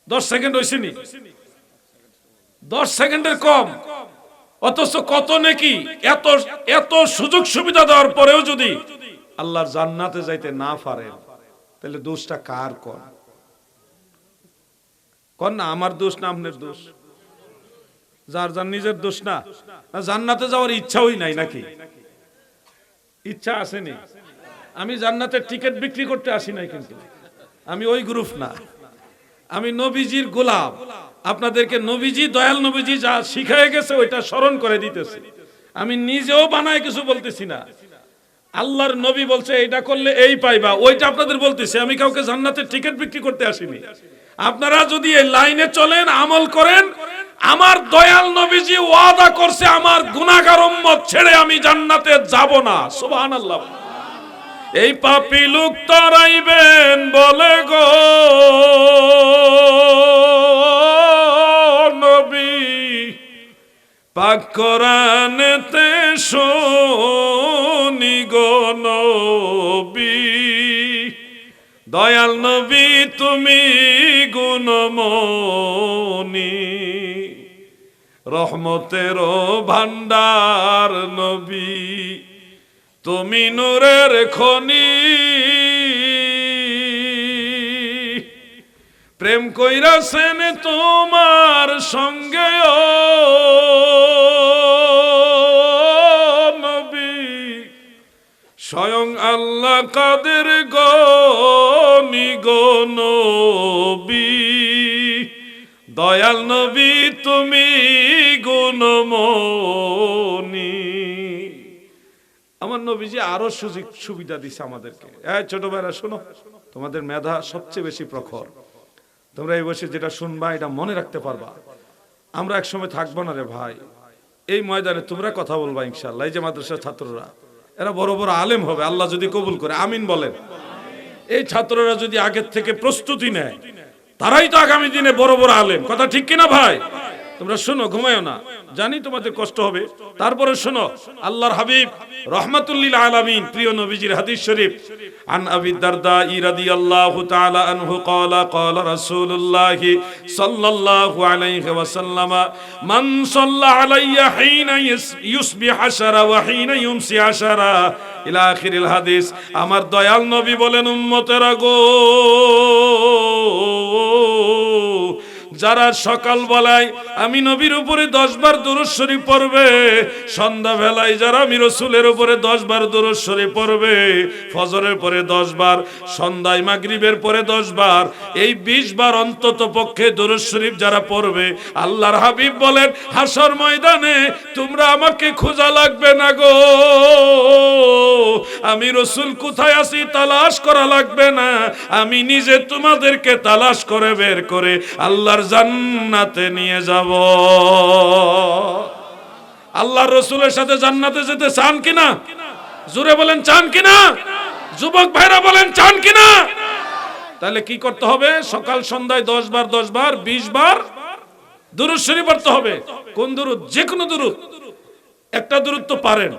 10 সেকেন্ড হইছে নি? 10 সেকেন্ডের কম, অথচ কত নেকি। এত এত সুযোগ সুবিধা দেওয়ার পরেও যদি আল্লাহর জান্নাতে যাইতে না পারেন, তাহলে দোষটা কার? কোন না আমার দোষ না আপনার দোষ? যার যার নিজের দোষ না? জান্নাতে যাওয়ার ইচ্ছাই নাই নাকি? ইচ্ছা আসেনি। আমি জান্নাতের টিকিট বিক্রি করতে আসি নাই, কিন্তু আমি ওই গ্রুপ না। আমি নবীজির গোলাম। আপনাদেরকে নবীজি, দয়াল নবীজি যা শিখায় গেছে ওইটা স্মরণ করে দিতেছি। আমি নিজেও বানায় কিছু বলতেছি না। আল্লাহর নবী বলছে এটা করলে এই পাইবা, ওইটা আপনাদের বলতেছি। আমি কাউকে জান্নাতের টিকিট বিক্রি করতে আসিনি। আপনারা যদি এই লাইনে চলেন, আমল করেন, আমার দয়াল নবীজি ওয়াদা করছে আমার গুনাহগার উম্মত ছেড়ে আমি জান্নাতে যাব না। সুবহানাল্লাহ। এই পাপী লোক তারাইবেন বলে গো নবী, পাক কোরআনেতে শুনি গো নবী। দয়াল নবী তুমি গুণমণি, রহমতের ভান্ডার নবী, তুমি নূরের খনি। প্রেম কইরাছেন তোমার সঙ্গে ও নবী, স্বয়ং আল্লাহ কাদের গনি গো নবী। দয়াল নবী তুমি গুণমণি। আমার নবীজি আরো সুযোগ সুবিধা দিছে আমাদেরকে। এই ছোট ভাইরা শোনো, তোমাদের মেধা সবচেয়ে বেশি প্রখর। তোমরা এই বসে যেটা শুনবা এটা মনে রাখতে পারবা। আমরা এক সময় থাকবো না রে ভাই এই ময়দানে। তোমরা কথা বলবা ইনশাআল্লাহ। এই যে মাদ্রাসার ছাত্ররা, এরা বড় বড় আলেম হবে আল্লাহ যদি কবুল করে। আমিন বলেন। এই ছাত্ররা যদি আগের থেকে প্রস্তুতি নেয়, তারাই তো আগামী দিনে বড় বড় আলেম। কথা ঠিক কিনা ভাই? তোমরা শোনো, ঘুমায়ও না, জানি তোমাদের কষ্ট হবে, তারপরে শোনো। আল্লাহর হাবিব রাহমাতুল লিল আলামিন প্রিয় নবীজির হাদিস শরীফ, আন আবি দারদা রাদিয়াল্লাহু তাআলা আনহু ক্বালা ক্বালা রাসূলুল্লাহ সাল্লাল্লাহু আলাইহি ওয়াসাল্লাম, মান সাল্লা আলাইয়া হিনা ইউসবিহ আশারা ওয়া হিনা ইউমসি আশারা ইলা আখিরিল হাদিস। আমার দয়াল নবী বলেন, উম্মতেরা গো, যারা সকাল বেলায় আমি নবীর উপরে 10 বার দুরূদ শরীফ পড়বে, সন্ধ্যা বেলায় যারা আমি রাসূলের উপরে 10 বার দুরূদ শরীফ পড়বে, ফজরের পরে 10 বার, সন্ধ্যায় মাগরিবের পরে 10 বার, এই 20 বার অন্তত পক্ষে দুরূদ শরীফ যারা পড়বে, আল্লাহর হাবিব বলেন হাসর ময়দানে তোমরা আমাকে খোঁজা লাগবে না গো। আমি রাসূল কোথায় আছি তালাশ করা লাগবে না, আমি নিজে তোমাদেরকে তালাশ করে বের করে আল্লাহর জান্নাতে নিয়ে যাব। আল্লাহর রাসূলের সাথে জান্নাতে যেতে চান কিনা? জোরে বলেন চান কিনা? যুবক ভাইরা বলেন চান কিনা? তাহলে কি করতে হবে? সকাল সন্ধ্যায় 10 বার 10 বার 20 বার দুরূদ শরীফ পড়তে হবে। কোন দুরূদ? যে কোনো দুরূদ। একটা দুরূদ তো পারেন,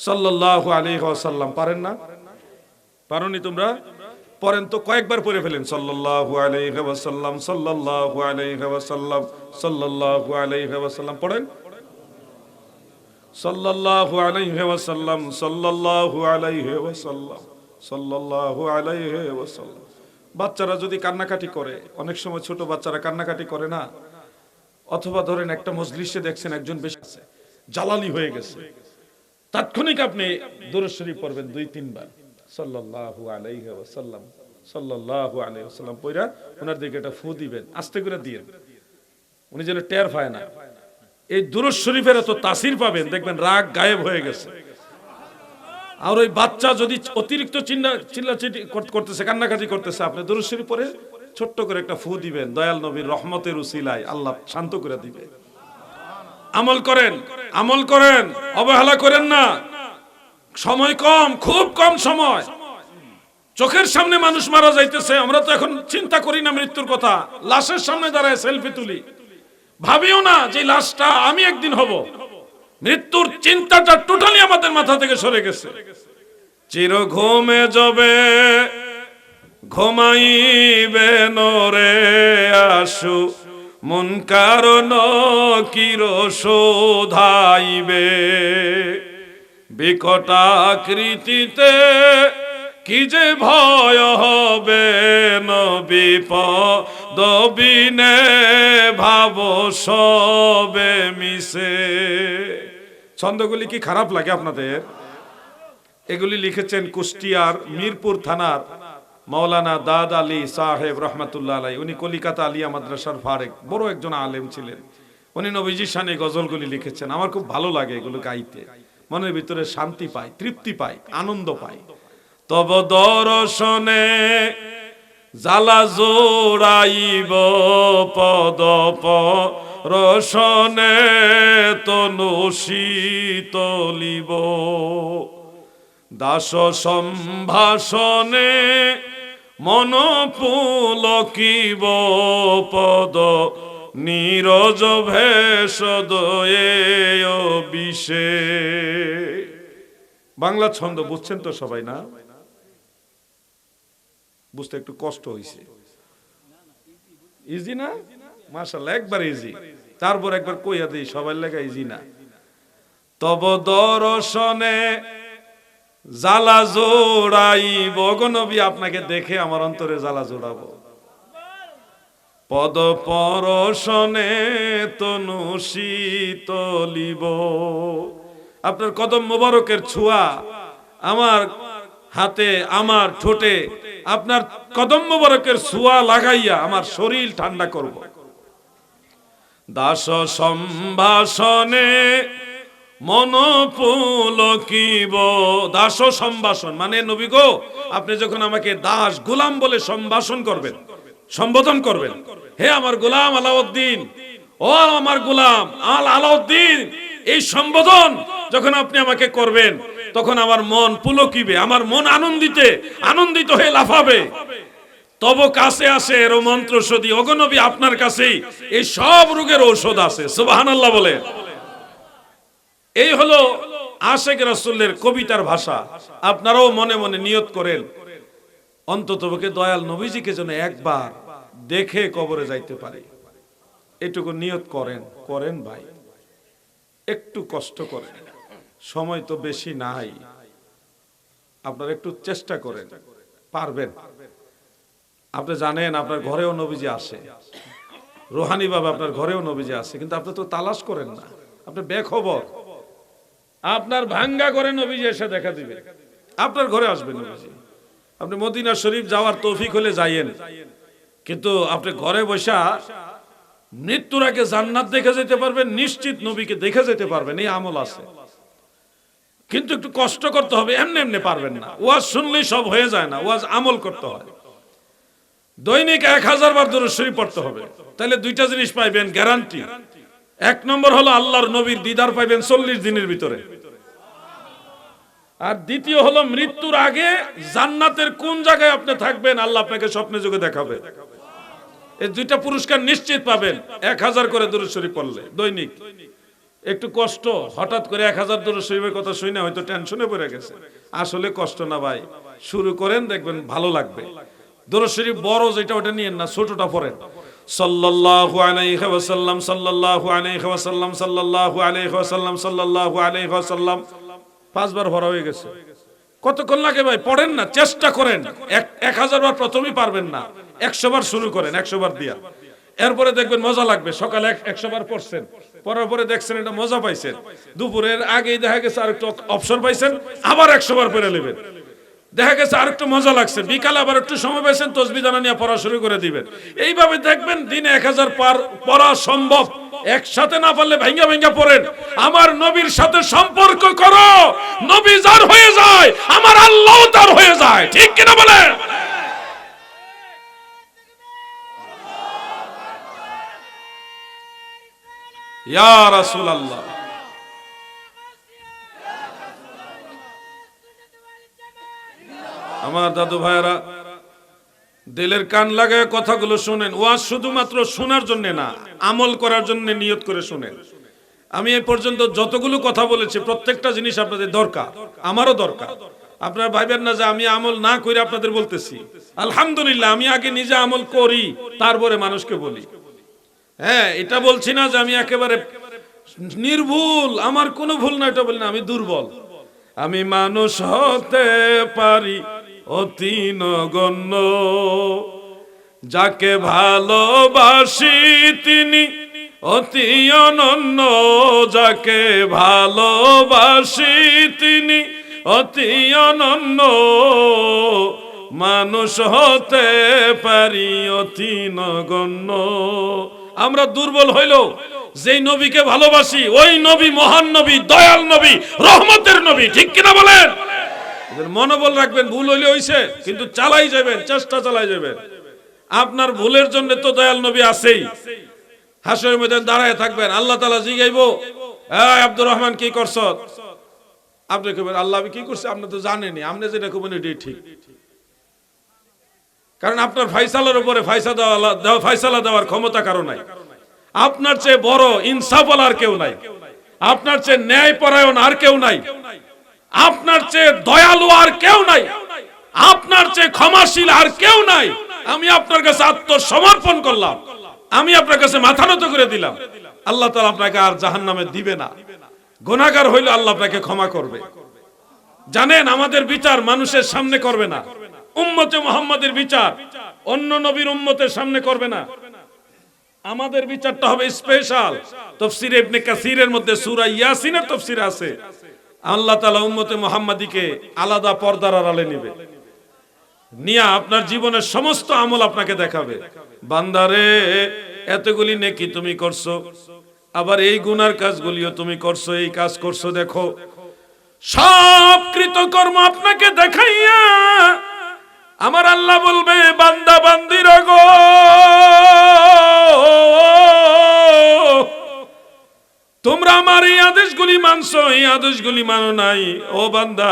সাল্লাল্লাহু আলাইহি ওয়াসাল্লাম। পারেন না? পারোনি তোমরা? পড়েন তো, কয়েকবার পড়ে ফেলেন সাল্লাল্লাহু আলাইহি ওয়াসাল্লাম, সাল্লাল্লাহু আলাইহি ওয়াসাল্লাম, সাল্লাল্লাহু আলাইহি ওয়াসাল্লাম পড়েন, সাল্লাল্লাহু আলাইহি ওয়াসাল্লাম, সাল্লাল্লাহু আলাইহি ওয়াসাল্লাম, সাল্লাল্লাহু আলাইহি ওয়াসাল্লাম। বাচ্চারা যদি কান্নাকাটি করে, অনেক সময় ছোট বাচ্চারা কান্নাকাটি করে না, অথবা ধরেন একটা মজলিসে দেখছেন একজন বেশি আছে, জালালি হয়ে গেছে, তাৎক্ষণিক আপনি দুরূদ শরীফ পড়বেন 2-3 বার, সাল্লাল্লাহু আলাইহি ওয়াসাল্লাম, সাল্লাল্লাহু আলাইহি ওয়াসাল্লাম পয়রা ওনার দিকে একটা ফু দিবেন, আস্তে করে দিবেন, উনি যেন টের পায় না। এই দুরূদ শরীফের এত তাসির পাবেন, দেখবেন রাগ গায়েব হয়ে গেছে। আর ওই বাচ্চা যদি অতিরিক্ত চিল্লাচিল্লি করতেছে, কান্নাকাটি করতেছে, আপনি দুরূদ শরীফ পড়ে ছোট্ট করে একটা ফু দিবেন, দয়াল নবীর রহমতের উসিলায় আল্লাহ শান্ত করে দিবে। আমল করেন, আমল করেন, অবহেলা করেন না। সময় কম, খুব কম সময়, চোখের সামনে মানুষ মারা যাইতেছে, আমরা তো এখন চিন্তা করি না মৃত্যুর কথা, লাশের সামনে দাঁড়ায় সেলফি তুলি, ভাবিও না যে লাশটা আমি একদিন হব। মৃত্যুর চিন্তাটা টোটালি আমাদের মাথা থেকে সরে গেছে। চির ঘুমে যাবে ঘুমাইবে নরে আসু, মন কারণ কির শোধাইবে, বিকটাকৃতিতে কি যে ভয় হবে, বিপদ বিনে ভাব সবে মিশে। ছন্দগুলি কি খারাপ লাগে আপনাদের? এগুলি লিখেছেন কুষ্টিয়ার মিরপুর থানার মাওলানা দাদ আলী সাহেব রহমাতুল্লাহ আলাই। উনি কলিকাতা আলিয়া মাদ্রাসার ফারেক, বড় একজন আলেম ছিলেন। উনি নবীজির শানে গজলগুলি লিখেছেন। আমার খুব ভালো লাগে এগুলো গাইতে, মনের ভিতরে শান্তি পাই, তৃপ্তি পাই, আনন্দ পাই। তব দর্শনে জালা জোড়াইব পদ রসনে তনু শীতলিব, দাস সম্ভাষণে মন পুলকিব, পদ নীরজ ভেষদয়ে বিশে। বাংলা ছন্দ বুঝছেন তো সবাই? না বুঝতে একটু কষ্ট হয়েছে? ইজি না? মাশাআল্লাহ, একবার ইজি, তারপর একবার কইয়া দিই, সবাই লেখা ইজি না। তব দর্শনে জ্বালা জোড়াইব, গো নবী আপনাকে দেখে আমার অন্তরে জ্বালা জোড়াবো, পদ পরশনে তনু শীতলিব, আপনার কদম মোবারকের ছোঁয়া আমার হাতে, আমার ঠোঁটে আপনার কদম মোবারকের ছোঁয়া লাগাইয়া আমার শরীর ঠান্ডা করব। দাস সম্ভাষণে মন পুলকিব, দাস সম্ভাষণ মানে নবী গো, আপনি যখন আমাকে দাস গোলাম বলে সম্ভাষণ করবেন, সম্বোধন করবেন, হে আমার গোলাম আলাউদ্দিন, ও আমার গোলাম আলাউদ্দিন, এই সম্বোধন যখন আপনি আমাকে করবেন, তখন আমার মন পুলকিবে, আমার মন আনন্দিত হয়ে লাফাবে। তব কাছে আসে এর মন্ত্র সদি, ওগো নবী আপনার কাছেই এই সব রোগের ঔষধ আছে। সুবহানাল্লাহ বলে। এই হলো আশিক রাসূলের কবিতার ভাষা। আপনারাও মনে মনে নিয়ত করেন, অন্ততপক্ষে দয়াল নবীজিকে যেন একবার দেখে কবরে যাইতে পারি, এটুকু নিয়ত করেন ভাই, একটু কষ্ট করেন, সময় তো বেশি নাই, আপনারা একটু চেষ্টা করেন, পারবেন। আপনি জানেন আপনার ঘরেও নবীজি আসে, রোহানি বাবা আপনার ঘরেও নবীজি আসে, কিন্তু আপনি তো তালাশ করেন না, আপনি বেখবর। আপনার ভাঙ্গা করে নবীজি এসে দেখা দিবে, আপনার ঘরে আসবে নবীজি। আপনি মদিনা শরীফ যাওয়ার তৌফিক হলে যাইয়েন, কিন্তু আপনি ঘরে বসা মৃত্যুর আগে জান্নাত দেখে যেতে পারবেন, নিশ্চিত নবীকে দেখে যেতে পারবেন, এই আমল আছে। কিন্তু একটু কষ্ট করতে হবে, এমনি এমনি পারবেন না। ওয়াজ শুনলেই সব হয়ে যায় না, ওয়াজ আমল করতে হয়। দৈনিক 1000 বার দুরূদ শরীফ পড়তে হবে, তাহলে দুইটা জিনিস পাইবেন গ্যারান্টি। এক নম্বর হলো আল্লাহর নবীর দিদার পাইবেন 40 দিনের ভিতরে, আর দ্বিতীয় হলো মৃত্যুর আগে জান্নাতের কোন জায়গায় আপনি থাকবেন আল্লাহ আপনাকে স্বপ্নে যোগে দেখাবে। এই দুইটা পুরস্কার নিশ্চিত পাবেন 1000 করে দুরূদ শরীফ পড়লে দৈনিক। একটু কষ্ট, হঠাৎ করে 1000 দরুদ শরীফের কথা শুনে হয়তো টেনশনে পড়ে গেছে। আসলে কষ্ট না ভাই, শুরু করেন, দেখবেন ভালো লাগবে। দরুদ শরীফ বড় যেটা ওটা নিয়েন না, ছোটটা পড়েন। সাল্লাল্লাহু আলাইহি ওয়াসাল্লাম, সাল্লাল্লাহু আলাইহি ওয়াসাল্লাম, সাল্লাল্লাহু আলাইহি ওয়াসাল্লাম, সাল্লাল্লাহু আলাইহি ওয়াসাল্লাম 5 বার ভরা হয়ে গেছে। কতক্ষণ লাগে ভাই? পড়েন না, চেষ্টা করেন। 1000 বার প্রথমেই পারবেন না, 100 বার শুরু করেন, 100 বার দিয়া। এরপরে দেখবেন মজা লাগবে। সকালে 100 বার পড়ছেন, পড়ার পরে দেখছেন এটা মজা পাইছেন, দুপুরের আগেই দেখা গেছে আরেকটু অপশন পাইছেন, আবার 100 বার পড়ে নেবেন, দেখা গেছে আরেকটু মজা লাগছে, বিকালে আবার একটু সময় পাইছেন, তসবিহ জানা নিয়ে পড়া শুরু করে দিবেন। এইভাবে দেখবেন দিনে 1000 পার পড়া সম্ভব। একসাথে না পারলে ভাঙ্গা ভাঙ্গা পড়েন। আমার নবীর সাথে সম্পর্ক করো, নবী যার হয়ে যায় আমার আল্লাহ তার হয়ে যায়, ঠিক কিনা বলেন? ইয়া রাসূলুল্লাহ, আমার দাদু ভাইরা দিলের কান লাগায় কথাগুলো শুনেন। ওয়াজ শুধুমাত্র শোনার জন্য না, আমল করার জন্য নিয়ত করে শুনেন। আমি এই পর্যন্ত যতগুলো কথা বলেছি প্রত্যেকটা জিনিস আপনাদের দরকার, আমারও দরকার। আপনারা ভাইবেন না যে আমি আমল না করে আপনাদের বলতেছি। আলহামদুলিল্লাহ, আমি আগে নিজে আমল করি, তারপরে মানুষকে বলি। হ্যাঁ, এটা বলছি না যে আমি একেবারে নির্ভুল, আমার কোনো ভুল না, এটা বলি না। আমি দুর্বল, আমি মানুষ হতে পারি অতি নগণ্য, যাকে ভালোবাসি তিনি অতি অনন্য, যাকে ভালোবাসি তিনি অতি অনন্য, মানুষ হতে পারি অতি নগণ্য। আমরা দুর্বল হইল, যেই নবীকে ভালোবাসি ওই নবী মহান নবী, দয়াল নবী, রহমতের নবী, ঠিক কিনা বলেন? মনোবল রাখবেন, ভুল হইলে হইছে, কিন্তু চালাই যাবেন, চেষ্টা চালাই যাবেন। আপনার ভুলের জন্য তো দয়াল নবী আছেই। হাসরের ময়দানে দাঁড়ায় থাকবেন, আল্লাহ তাআলা জিগাইবো, এই আব্দুর রহমান কি করছ? আপনি কইবেন, আল্লাহ আমি কি করছি? আপনি তো জানেনই, আপনি যেটা কইবেন এটাই ঠিক। কারণ আপনার ফায়সালার উপরে ফায়সালা দেওয়ার ক্ষমতা কারো নাই। আপনার চেয়ে বড় ইনসাফওয়ালা আর কেউ নাই, আপনার চেয়ে ন্যায়পরায়ণ আর কেউ নাই, আপনার চেয়ে দয়ালু আর কেউ নাই, আপনার চেয়ে ক্ষমাশীল আর কেউ নাই। আমি আপনার কাছে আত্মসমর্পণ করলাম, আমি আপনার কাছে মাথা নত করে দিলাম। আল্লাহ তাআলা আপনাকে আর জাহান্নামে দিবে না। গুনাহগার হইলে আল্লাহ আপনাকে ক্ষমা করবে। জানেন, আমাদের বিচার মানুষের সামনে করবে না, উম্মতে মুহাম্মাদের বিচার অন্য নবীর উম্মতের সামনে করবে না। আমাদের বিচারটা হবে স্পেশাল। তাফসীর ইবনে কাসিরের মধ্যে সূরা ইয়াসিনের তাফসীর আছে, আল্লাহ তাআলা উম্মতে মুহাম্মাদীকে আলাদা পর্দার আড়ালে নেবে, নিয়া আপনার জীবনের সমস্ত আমল আপনাকে দেখাবে। বান্দারে, এতগুলি নেকি তুমি করছো, আবার এই গুনার কাজগুলিও তুমি করছো, এই কাজ করছো, দেখো সব কৃতকর্ম আপনাকে দেখাইয়া আমার আল্লাহ বলবে, বান্দা বান্দিরা গো, তোমরা আমার এই আদেশগুলি মানছো, এই আদেশগুলি মানো নাই। ও বান্দা,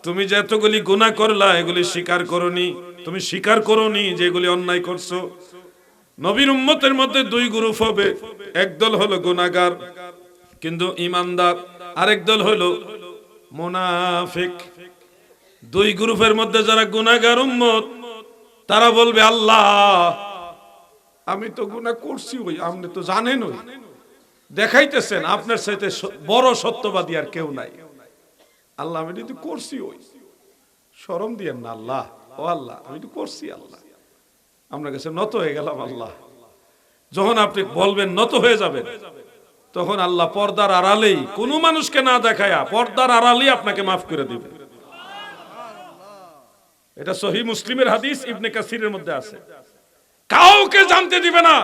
তুমি যে এতগুলি গুনাহ করলা, এগুলি স্বীকার করোনি, তুমি স্বীকার করোনি যে এগুলি অন্যায় করছো। নবীর উম্মতের মধ্যে দুই গ্রুপ হবে, একদল হলো গুনাহগার কিন্তু ঈমানদার, আরেক দল হলো মুনাফিক। দুই গ্রুপের মধ্যে যারা গুনাহগার উম্মত, তারা বলবে, আল্লাহ আমি তো গুনাহ করছি, ওই আপনি তো জানেন, ওই দেখাইতেছেন আপনার সাথে বড় সত্যবাদী আর কেউ নাই। আল্লাহ আমি তো করছি, ওই শরম দিয়েন না আল্লাহ, ও আল্লাহ আমি তো করছি, আল্লাহ আপনার কাছে নত হয়ে গেলাম। আল্লাহ যখন আপনি বলবেন, নত হয়ে যাবেন, তখন আল্লাহ পর্দার আড়ালেই, কোনো মানুষকে না দেখায়া পর্দার আড়ালেই আপনাকে মাফ করে দিবেন। এটা সহিহ মুসলিমের হাদিস, ইবনে কাসিরের মধ্যে আছে। কাউকে জানতে দিবে না,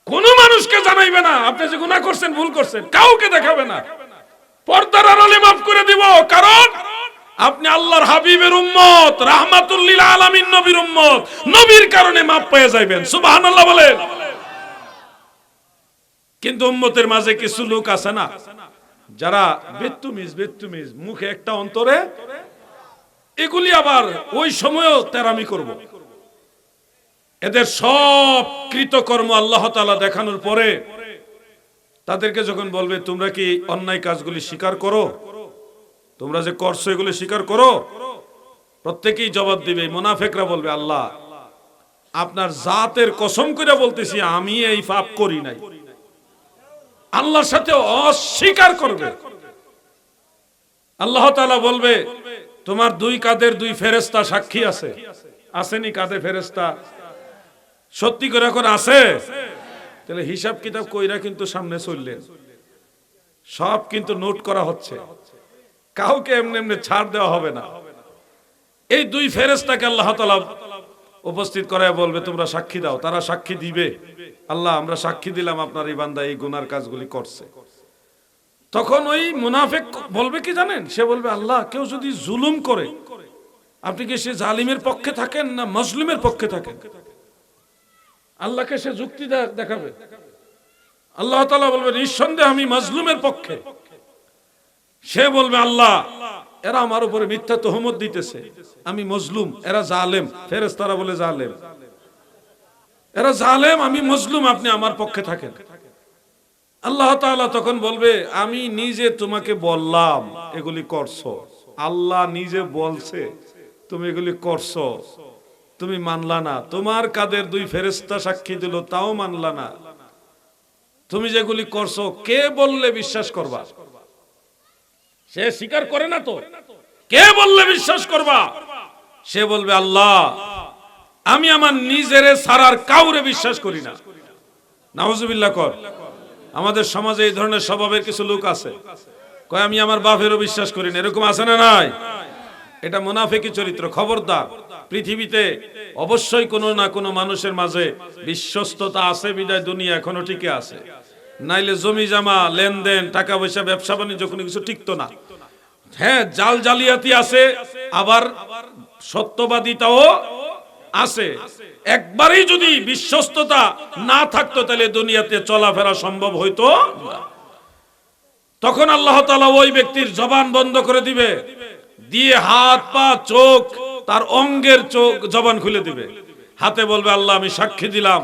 কোন মানুষকে জানাইবে না আপনি যে গুনাহ করছেন, ভুল করছেন, কাউকে দেখাবে না, পর্দার আড়ালে মাফ করে দিব। কারণ আপনি আল্লাহর হাবিবের উম্মত, রাহমাতুল লিল আলামিন নবীর উম্মত, নবীর কারণে মাফ পেয়ে যাবেন। সুবহানাল্লাহ বলেন। কিন্তু উম্মতের মাঝে কিছু লোক আছে না, যারা বেত্তুমিজ, মুখে একটা অন্তরে, এগুলি আবার ওই সময়ও তেরামি করব। এদের সব কৃতকর্ম আল্লাহ তাআলা দেখানোর পরে তাদেরকে যখন বলবে তোমরা কি অন্যায় কাজগুলি স্বীকার করো, তোমরা যে করছো এগুলি স্বীকার করো, প্রত্যেকেই জবাব দিবে। মুনাফিকরা বলবে আল্লাহ আপনার জাতের কসম করে বলতেছি আমি এই পাপ করি নাই। আল্লাহর সাথে অস্বীকার করবে। আল্লাহ তাআলা বলবে তোমার দুই কাঁধের দুই ফেরেশতা সাক্ষী আছে। আসেনি কাঁধে ফেরেশতা? সত্যি করে এখন আছে? তাহলে হিসাব কিতাব কইরা কিন্তু সামনে চললেন, সব কিন্তু নোট করা হচ্ছে, কাউকে এমনি এমনি ছাড় দেওয়া হবে না। এই দুই ফেরেশতাকে আল্লাহ তাআলা উপস্থিত করায় বলবে তোমরা সাক্ষী দাও। তারা সাক্ষী দিবে, আল্লাহ আমরা সাক্ষী দিলাম আপনার এই বান্দা এই গুনার কাজগুলি করছে। তখন ওই মুনাফিক বলবে কি জানেন? সে বলবে আল্লাহ কেউ যদি জুলুম করে আপনি কি সে জালিমের পক্ষে থাকেন না মজলুমের পক্ষে থাকেন? আল্লাহকে সে যুক্তি দেখাবে। আল্লাহ তাআলা বলবে নিঃসন্দেহে আমি মজলুমের পক্ষে। সে বলবে আল্লাহ এরা আমার উপরে মিথ্যা তহমত দিতেছে, আমি মজলুম, এরা জালেম। ফেরেশতারা বলে জালেম, এরা জালেম, আমি মজলুম, আপনি আমার পক্ষে থাকেন। আল্লাহ তাআলা তখন বলবে আমি নিজে তোমাকে বললাম এগুলি করছো, আল্লাহ নিজে বলছে তুমি এগুলি করছো, তুমি মানলা না। তোমার কাদের দুই ফেরেশতা সাক্ষী দিল তাও মানলা না। তুমি যেগুলি করছো কে বললে বিশ্বাস করবা? সে স্বীকার করে না তো, কে বললে বিশ্বাস করবা? সে বলবে আল্লাহ আমি আমার নিজের ছাড়ার কাউরে বিশ্বাস করি না। নাউজুবিল্লাহ কর। আমাদের সমাজে এই ধরনের স্বভাবের কিছু লোক আছে, কয় আমি আমার বাপেরও বিশ্বাস করি না। এরকম আছে না নাই? এটা মুনাফিকি চরিত্র। খবরদার, পৃথিবীতে অবশ্যই কোনো না কোনো মানুষের মাঝে বিশ্বস্ততা আছে বিদায় দুনিয়া এখনো টিকে আছে, নাইলে জমি জমা লেনদেন টাকা পয়সা ব্যবসা বাণিজ্য কোনো কিছু টিকতো না। হ্যাঁ জাল জালিয়াতি আছে, আবার সত্যবাদিতাও আছে। একবারই যদি বিশ্বস্ততা না থাকতো তাহলে দুনিয়াতে চলাফেরা সম্ভব হইতো না। তখন আল্লাহ তাআলা ওই ব্যক্তির জবান বন্ধ করে দিবে, দিয়ে হাত পা চোখ তার অঙ্গের চোখ জবান খুলে দিবে। হাতে বলবে আল্লাহ আমি সাক্ষী দিলাম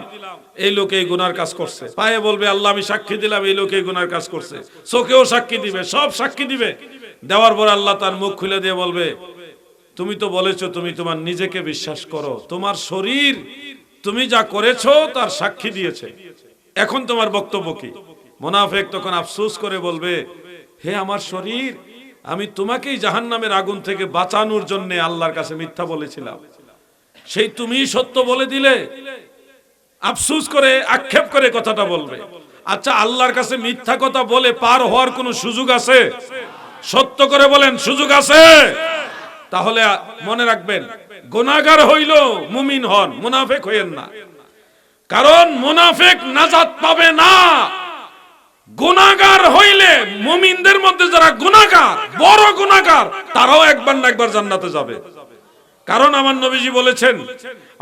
এই লোক এই গুনার কাজ করছে। পায়ে বলবে আল্লাহ আমি সাক্ষী দিলাম এই লোক এই গুনার কাজ করছে। চোখেও সাক্ষী দিবে, সব সাক্ষী দিবে। দেওয়ার পর আল্লাহ তার মুখ খুলে দিয়ে বলবে তুমি তো বলেছো তুমি তোমার নিজেকে বিশ্বাস করো, তোমার শরীর তুমি যা করেছো তার সাক্ষী দিয়েছে, এখন তোমার বক্তব্য কি? মুনাফিক তখন আফসোস করে বলবে হে আমার শরীর, আমি তোমাকেই জাহান্নামের আগুন থেকে বাঁচানোর জন্য আল্লাহর কাছে মিথ্যা বলেছিলাম, সেই তুমিই সত্য বলে দিলে। আফসোস করে আক্ষেপ করে কথাটা বলবে। আচ্ছা আল্লাহর কাছে মিথ্যা কথা বলে পার হওয়ার কোনো সুযোগ আছে? সত্য করে বলেন সুযোগ আছে? তাহলে মনে রাখবেন গুনাহগার হইল মুমিন হন, মুনাফিক হইেন না। কারণ মুনাফিক নাজাত পাবে না। গুনাহগার হইলে মুমিনদের মধ্যে যারা গুনাহগার বড় গুনাহগার তারাও একবার না একবার জান্নাতে যাবে। কারণ আমার নবীজি বলেছেন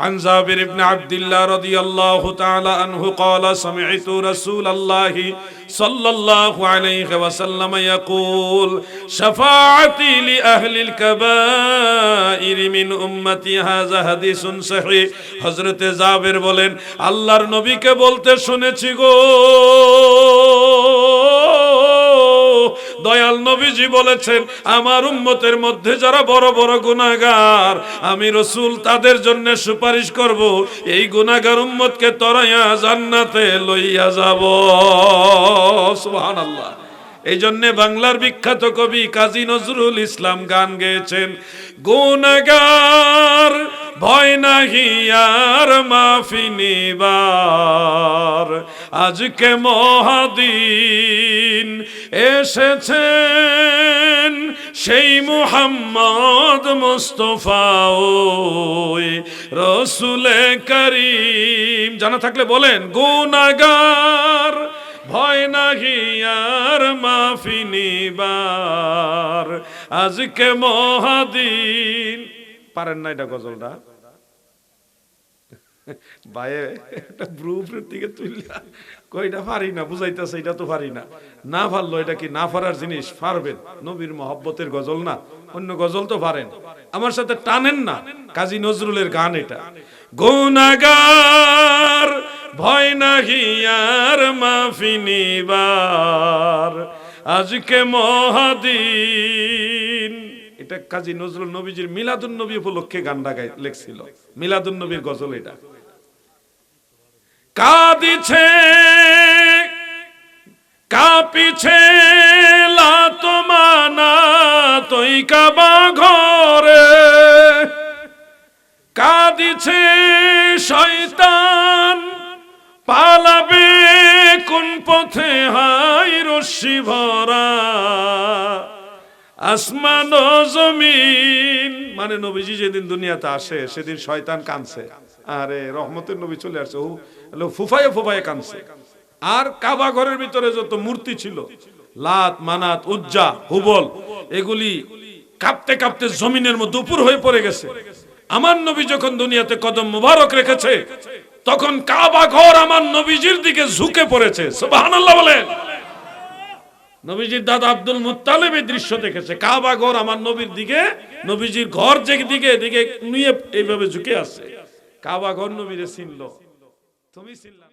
আন জাবির ইবনে আব্দুল্লাহ রাদিয়াল্লাহু তাআলা আনহু قال سمعت رسول الله صلى الله عليه وسلم يقول شفاعتي لأهل الكبائر من امتي هذا حديث صحيح। হযরত জাবির বলেন আল্লাহর নবীকে বলতে শুনেছি গো, দয়াল নবীজি বলেছেন আমার উম্মতের মধ্যে যারা বড় বড় গুনাহগার আমি রাসূল তাদের জন্য সুপারিশ করব, এই গুনাহগার উম্মতকে তরাইয়া জান্নাতে লইয়া যাব। সুবহানাল্লাহ। এই জন্য বাংলার বিখ্যাত কবি কাজী নজরুল ইসলাম গান গেয়েছেন গুনাহগার ভয় নাহি আর মাফি নিবার, আজকে মহাদিন এসেছেন সেই মুহাম্মদ মুস্তাফা ওই রাসূলে করিম। জানা থাকলে বলেন গুনাহগার ভয় নাহি আর মাফি নিবার, আজকে মহাদিন। পারেন না এটা গজলটা? ভাইয়ে একটা ব্রুফের দিকে তুললা কইটা পারি না, বুঝাইতেছে এটা তো পারি না। না পারলো এটা কি না পারার জিনিস? পারবেন, নবীর মহব্বতের গজল না, অন্য গজল তো পারেন। আমার সাথে টানেন না, কাজী নজরুলের গান এটা। গুনাহগার ভয় নাহি আর মাফি নিবার আজকে মহাদিন। এটা কাজী নজরুল নবীজির মিলাদুন নবী উপলক্ষে গানটা লেখছিল, মিলাদুন নবীর গজল এটা। কাঁদিছে কাঁপিছে লাতমানা তুই কাবা ঘরে, কাঁদিছে শয়তান পালাবে কোন পথে হাই রশ্মি ভরা আসমান ও জমিন। মানে নবীজি যেদিন দুনিয়াতে আসে সেদিন শয়তান কাঁদছে, আরে রহমতের নবী চলে আসছে, ফুফায়ে ফুফায়ে কাঁদছে। আর কাবা ঘরের ভিতরে যত মূর্তি ছিল, লাত মানাত উজ্জা হুবল, এগুলি কাঁপতে কাঁপতে জমিনের মধ্যে উপর হয়ে পড়ে গেছে। আমার নবী যখন দুনিয়াতে কদম মুবারক রেখেছে তখন কাবা ঘর আমার নবীজির দিকে ঝুঁকে পড়েছে। সুবহানাল্লাহ বলেন। নবীজির দাদা আব্দুল মুত্তালিব এই দৃশ্য দেখেছে, কাবা ঘর আমার নবীর দিকে, নবীজির ঘর যে দিকে দিকে নিয়ে এইভাবে ঝুঁকে আছে। কাবা ঘর নবীরে চিনলো, তুমি চিনলা।